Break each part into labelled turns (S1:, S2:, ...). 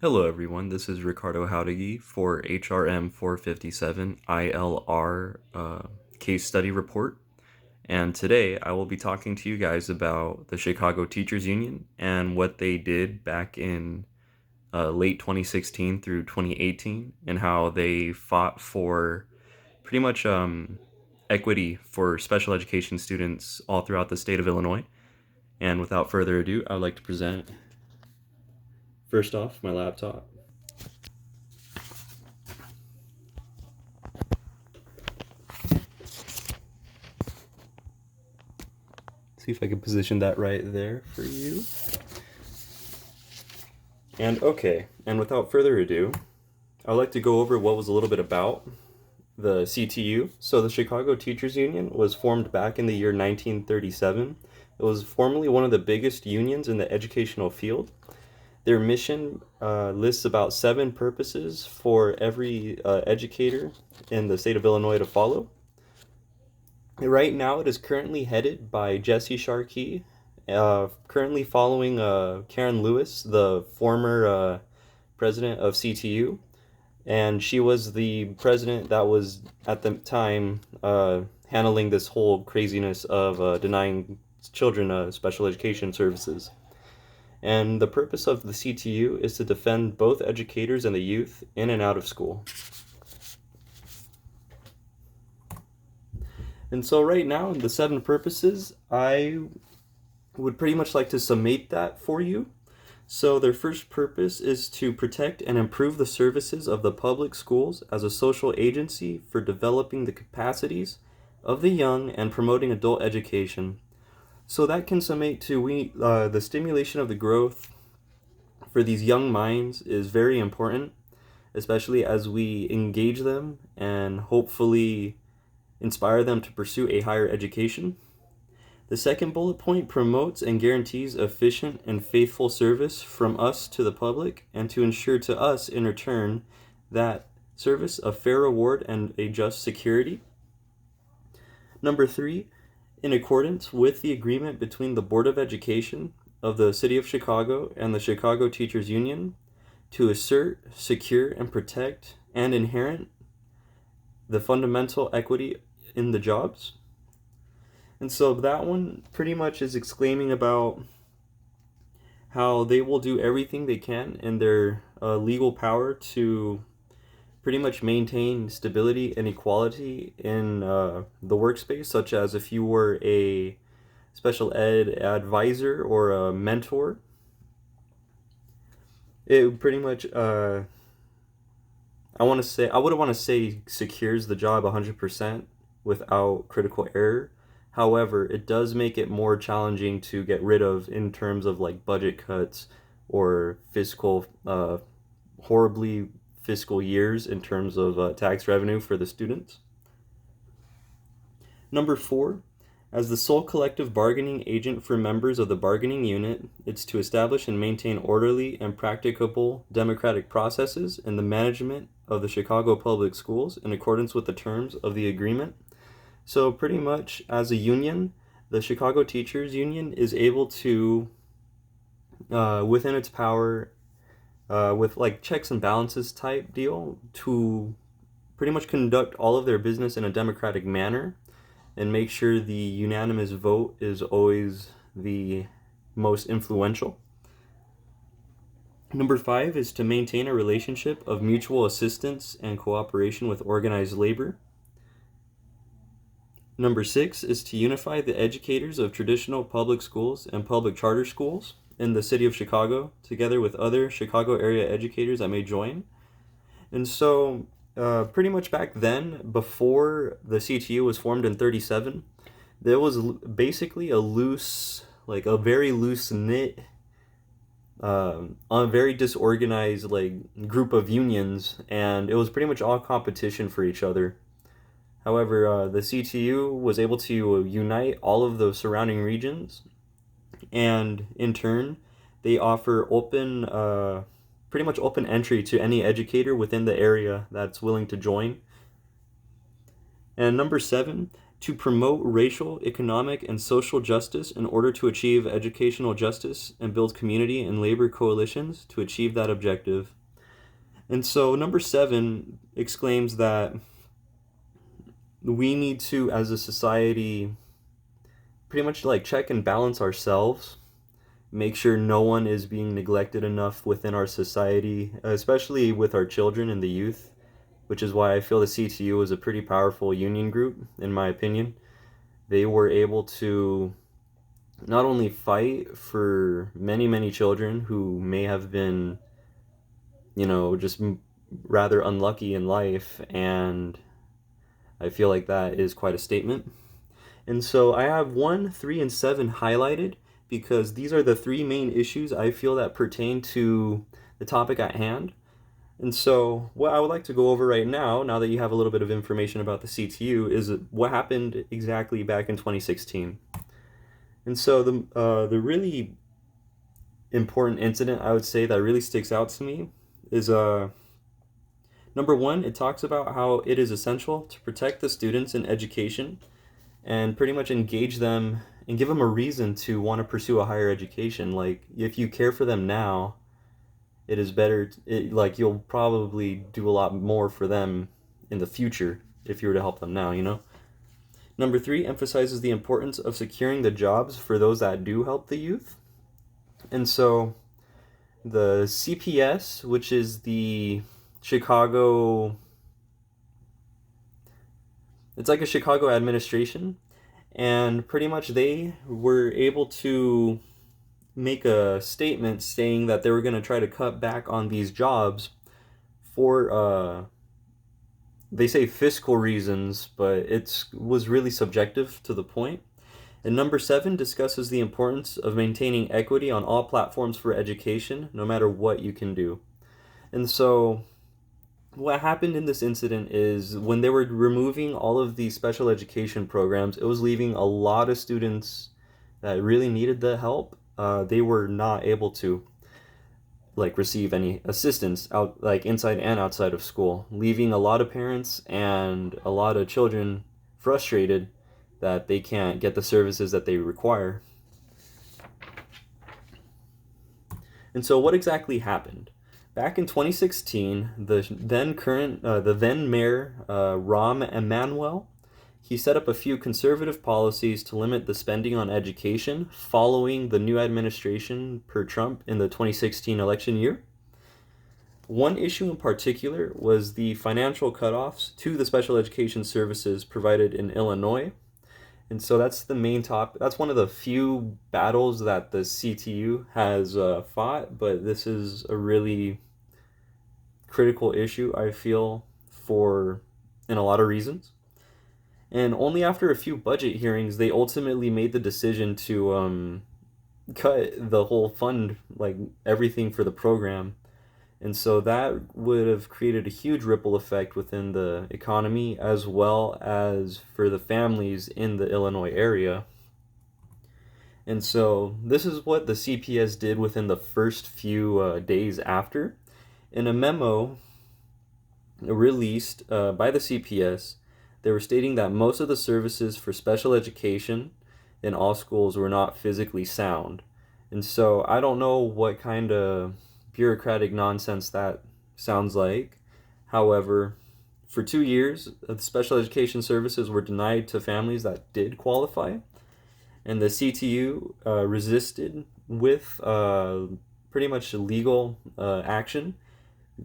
S1: Hello everyone, this is Ricardo Jauregui for HRM 457 ILR case study report. And today I will be talking to you guys about the Chicago Teachers Union and what they did back in late 2016 through 2018 and how they fought for pretty much equity for special education students all throughout the state of Illinois. And without further ado, I would like to present first off my laptop. See if I can position that right there for you. And without further ado, I'd like to go over what was a little bit about the CTU. So the Chicago Teachers Union was formed back in the year 1937. It was formerly one of the biggest unions in the educational field. Their mission lists about 7 purposes for every educator in the state of Illinois to follow. Right now, it is currently headed by Jesse Sharkey, currently following Karen Lewis, the former president of CTU, and she was the president that was at the time handling this whole craziness of denying children special education services. And the purpose of the CTU is to defend both educators and the youth in and out of school. And so right now, in the 7 purposes, I would pretty much like to summate that for you. So their first purpose is to protect and improve the services of the public schools as a social agency for developing the capacities of the young and promoting adult education. So that can summate to the stimulation of the growth for these young minds is very important, especially as we engage them and hopefully inspire them to pursue a higher education. The second bullet point promotes and guarantees efficient and faithful service from us to the public, and to ensure to us in return that service a fair reward and a just security. Number 3, in accordance with the agreement between the Board of Education of the City of Chicago and the Chicago Teachers Union, to assert, secure, and protect and inherent the fundamental equity in the jobs. And so that one pretty much is exclaiming about how they will do everything they can in their legal power to pretty much maintain stability and equality in the workspace, such as if you were a special ed advisor or a mentor. It pretty much I wouldn't want to say secures the job 100% without critical error. However, it does make it more challenging to get rid of in terms of like budget cuts or horribly fiscal years in terms of tax revenue for the students. Number 4, as the sole collective bargaining agent for members of the bargaining unit, it's to establish and maintain orderly and practicable democratic processes in the management of the Chicago Public Schools in accordance with the terms of the agreement. So pretty much as a union, the Chicago Teachers Union is able to, within its power, with like checks and balances type deal, to pretty much conduct all of their business in a democratic manner and make sure the unanimous vote is always the most influential. Number 5 is to maintain a relationship of mutual assistance and cooperation with organized labor. Number 6 is to unify the educators of traditional public schools and public charter schools in the city of Chicago, together with other Chicago area educators that may join. And so pretty much back then, before the CTU was formed in 37, there was basically a very loose knit, a very disorganized group of unions, and it was pretty much all competition for each other. However, the CTU was able to unite all of the surrounding regions, and in turn, they offer pretty much open entry to any educator within the area that's willing to join. And number 7 to promote racial, economic, and social justice in order to achieve educational justice and build community and labor coalitions to achieve that objective. And so number 7 exclaims that we need to, as a society, pretty much like check and balance ourselves, make sure no one is being neglected enough within our society, especially with our children and the youth, which is why I feel the CTU is a pretty powerful union group, in my opinion. They were able to not only fight for many, many children who may have been, just rather unlucky in life, and I feel like that is quite a statement. And so I have 1, 3, and 7 highlighted because these are the 3 main issues I feel that pertain to the topic at hand. And so what I would like to go over right now that you have a little bit of information about the CTU, is what happened exactly back in 2016. And so the really important incident, I would say, that really sticks out to me is number 1, it talks about how it is essential to protect the students in education and pretty much engage them and give them a reason to want to pursue a higher education. Like, if you care for them now, it is better, like, you'll probably do a lot more for them in the future if you were to help them now, Number 3 emphasizes the importance of securing the jobs for those that do help the youth. And so the CPS, which is the Chicago, it's like a Chicago administration, and pretty much they were able to make a statement saying that they were going to try to cut back on these jobs for they say fiscal reasons, but it was really subjective to the point. And number 7 discusses the importance of maintaining equity on all platforms for education, no matter what you can do. And so what happened in this incident is when they were removing all of these special education programs, it was leaving a lot of students that really needed the help. They were not able to receive any assistance out, inside and outside of school, leaving a lot of parents and a lot of children frustrated that they can't get the services that they require. And so what exactly happened? Back in 2016, the then mayor, Rahm Emanuel, he set up a few conservative policies to limit the spending on education following the new administration per Trump in the 2016 election year. One issue in particular was the financial cutoffs to the special education services provided in Illinois. And so that's the main topic. That's one of the few battles that the CTU has fought, but this is a really critical issue, I feel, in a lot of reasons. And only after a few budget hearings, they ultimately made the decision to cut the whole fund, everything for the program. And so that would have created a huge ripple effect within the economy, as well as for the families in the Illinois area. And so this is what the CPS did within the first few days after. In a memo released by the CPS, they were stating that most of the services for special education in all schools were not physically sound. And so I don't know what kind of bureaucratic nonsense that sounds like. However, for 2 years, the special education services were denied to families that did qualify. And the CTU resisted with pretty much legal action,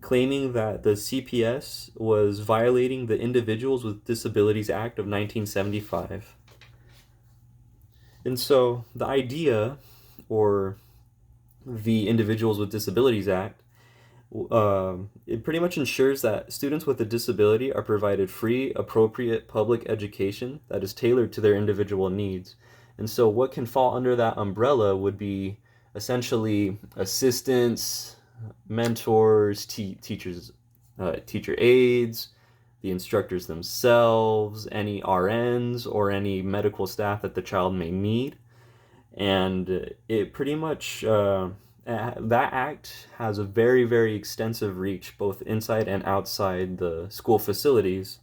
S1: claiming that the CPS was violating the Individuals with Disabilities Act of 1975. And so the idea, or the Individuals with Disabilities Act, it pretty much ensures that students with a disability are provided free, appropriate public education that is tailored to their individual needs. And so what can fall under that umbrella would be essentially assistants, mentors, teachers, teacher aides, the instructors themselves, any RNs, or any medical staff that the child may need. And it pretty much, that act has a very, very extensive reach, both inside and outside the school facilities.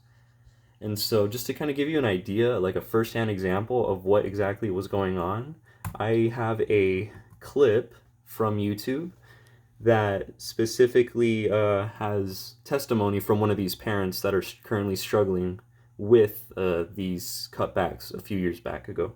S1: And so, just to kind of give you an idea, like a first-hand example of what exactly was going on, I have a clip from YouTube that specifically has testimony from one of these parents that are currently struggling with these cutbacks a few years back ago.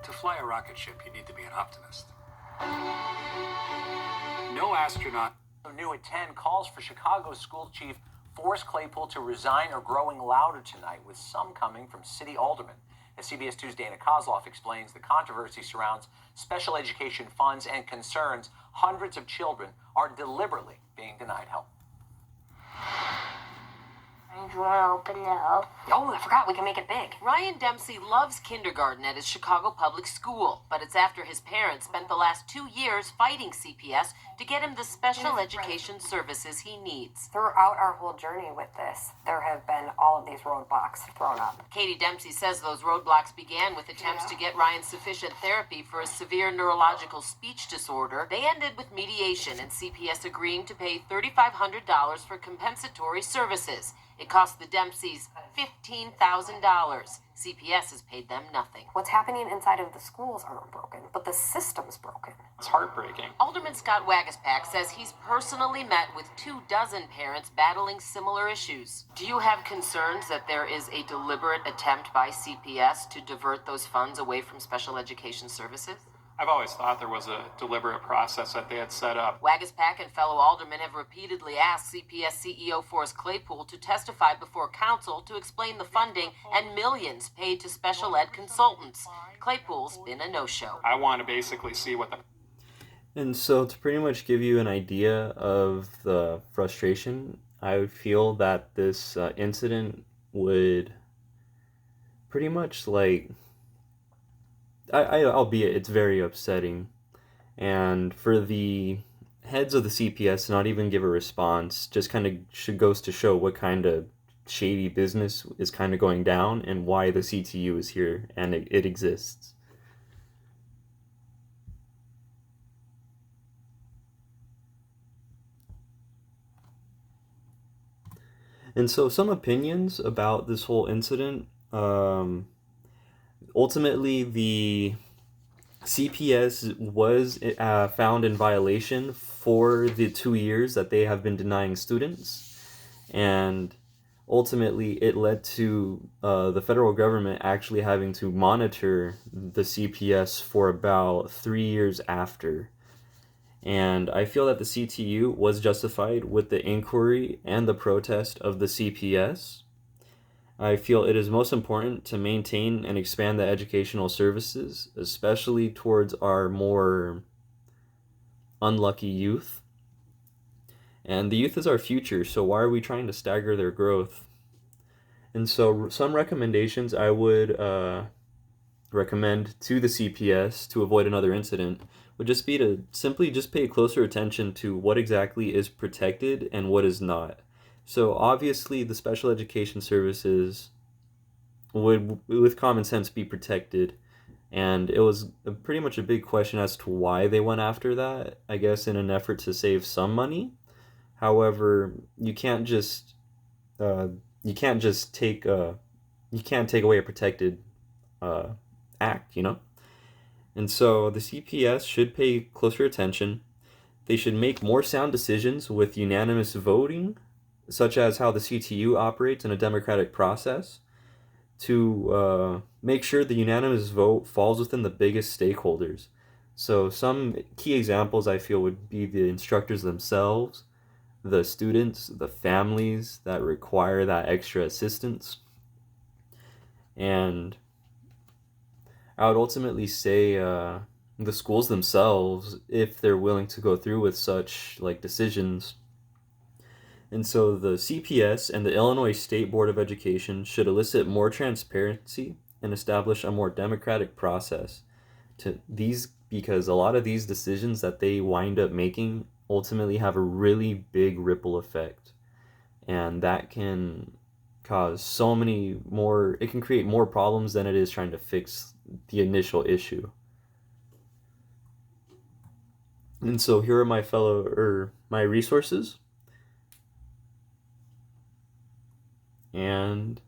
S2: To fly a rocket ship, you need to be an optimist. No astronaut.
S3: New at 10 calls for Chicago school chief Forrest Claypool to resign are growing louder tonight, with some coming from city aldermen. As CBS 2's Dana Kozloff explains, the controversy surrounds special education funds and concerns hundreds of children are deliberately being denied help.
S4: You want to open it up?
S5: Oh, I forgot, we can make it big. Ryan Dempsey loves kindergarten at his Chicago public school, but it's after his parents spent the last 2 years fighting CPS to get him the special education services he needs.
S6: Throughout our whole journey with this, there have been all of these roadblocks thrown up.
S5: Katie Dempsey says those roadblocks began with attempts to get Ryan sufficient therapy for a severe neurological speech disorder. They ended with mediation and CPS agreeing to pay $3,500 for compensatory services. It cost the Dempseys $15,000. CPS has paid them nothing.
S6: What's happening inside of the schools aren't broken, but the system's broken.
S2: It's heartbreaking.
S5: Alderman Scott Wagaspak says he's personally met with 24 parents battling similar issues. Do you have concerns that there is a deliberate attempt by CPS to divert those funds away from special education services?
S2: I've always thought there was a deliberate process that they had set up.
S5: Wagaspak and fellow aldermen have repeatedly asked CPS CEO Forrest Claypool to testify before council to explain the funding and millions paid to special ed consultants. Claypool's been a no-show.
S2: I want to basically see what the...
S1: And so, to pretty much give you an idea of the frustration, I feel that this incident would pretty much like... albeit it's very upsetting, and for the heads of the CPS to not even give a response just kind of goes to show what kind of shady business is kind of going down and why the CTU is here and it exists. And so some opinions about this whole incident. Ultimately, the CPS was found in violation for the 2 years that they have been denying students, and ultimately it led to the federal government actually having to monitor the CPS for about 3 years after. And I feel that the CTU was justified with the inquiry and the protest of the CPS. I feel it is most important to maintain and expand the educational services, especially towards our more unlucky youth. And the youth is our future, so why are we trying to stagger their growth? And so some recommendations I would recommend to the CPS to avoid another incident would just be to simply just pay closer attention to what exactly is protected and what is not. So obviously the special education services would, with common sense, be protected. And it was pretty much a big question as to why they went after that, I guess in an effort to save some money. However, you can't take away a protected act, you know? And so the CPS should pay closer attention. They should make more sound decisions with unanimous voting, such as how the CTU operates in a democratic process, to make sure the unanimous vote falls within the biggest stakeholders. So some key examples I feel would be the instructors themselves, the students, the families that require that extra assistance. And I would ultimately say the schools themselves, if they're willing to go through with such like decisions. And so the CPS and the Illinois State Board of Education should elicit more transparency and establish a more democratic process to these, because a lot of these decisions that they wind up making ultimately have a really big ripple effect, and that can cause so many more, it can create more problems than it is trying to fix the initial issue. And so here are my resources, and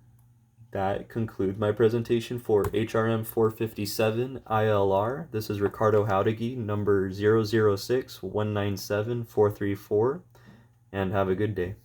S1: that concludes my presentation for HRM 457 ILR. This is Ricardo Jauregui, number 006197434, and have a good day.